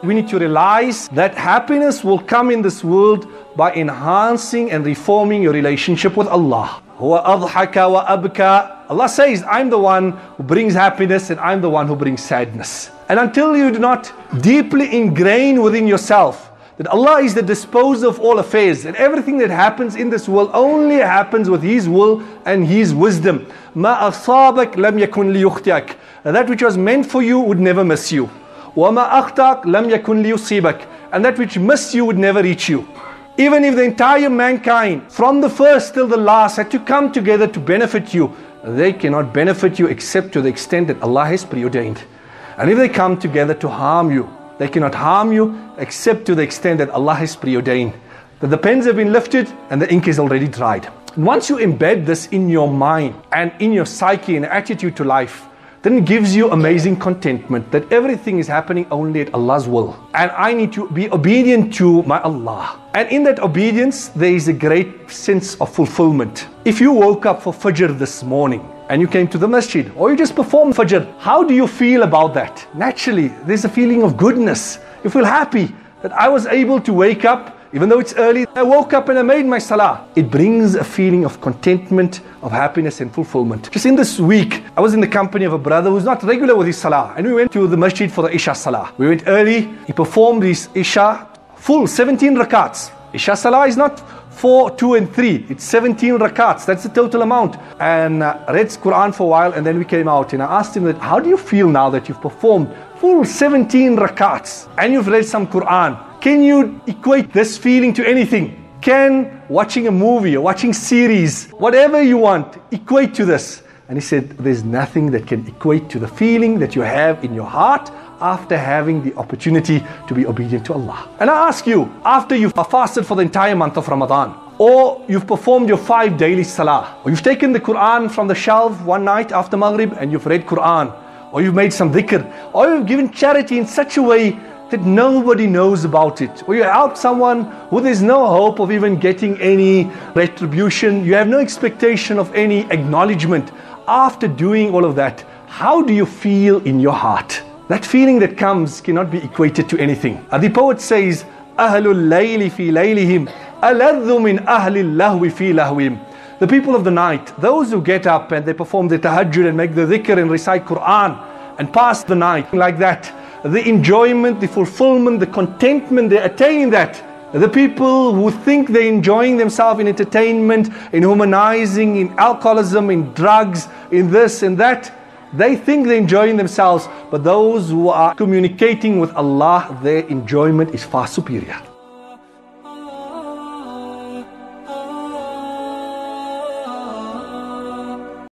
We need to realize that happiness will come in this world by enhancing and reforming your relationship with Allah. Huwa adhaka wa abka. Allah says, I'm the one who brings happiness and I'm the one who brings sadness. And until you do not deeply ingrain within yourself that Allah is the disposer of all affairs, and everything that happens in this world only happens with His will and His wisdom. Ma asabak lam yakun liyukhtiak. That which was meant for you would never miss you. Wa ma akhtak lam yakun liyusibak. And that which missed you would never reach you. Even if the entire mankind, from the first till the last, had to come together to benefit you, they cannot benefit you except to the extent that Allah has preordained. And if they come together to harm you, they cannot harm you except to the extent that Allah has preordained. That the pens have been lifted and the ink is already dried. Once you embed this in your mind and in your psyche and attitude to life, then it gives you amazing contentment that everything is happening only at Allah's will. And I need to be obedient to my Allah. And in that obedience, there is a great sense of fulfillment. If you woke up for Fajr this morning and you came to the masjid, or you just performed Fajr, how do you feel about that? Naturally, there's a feeling of goodness. You feel happy that I was able to wake up, even though it's early, I woke up and I made my salah. It brings a feeling of contentment, of happiness and fulfillment. Just in this week, I was in the company of a brother who's not regular with his salah. And we went to the masjid for the Isha salah. We went early, he performed his Isha full 17 rakats. Isha salah is not 4, 2 and 3. It's 17 rakats. That's the total amount. And read Quran for a while and then we came out. And I asked him that, how do you feel now that you've performed full 17 rakats and you've read some Quran? Can you equate this feeling to anything? Can watching a movie or watching series, whatever you want, equate to this? And he said, there's nothing that can equate to the feeling that you have in your heart after having the opportunity to be obedient to Allah. And I ask you, after you've fasted for the entire month of Ramadan, or you've performed your 5 daily salah, or you've taken the Quran from the shelf one night after Maghrib and you've read Quran, or you've made some dhikr, or you've given charity in such a way that nobody knows about it, or you help someone who there's no hope of even getting any retribution, you have no expectation of any acknowledgement. After doing all of that, how do you feel in your heart? That feeling that comes cannot be equated to anything. The poet says, Ahlul layli fi laylihim aladhu min ahli lahwi fi lahwim. The people of the night, those who get up and they perform the tahajjud and make the dhikr and recite Quran and pass the night like that, the enjoyment, the fulfillment, the contentment, they attain that. The people who think they're enjoying themselves in entertainment, in humanizing, in alcoholism, in drugs, in this and that, they think they're enjoying themselves. But those who are communicating with Allah, their enjoyment is far superior.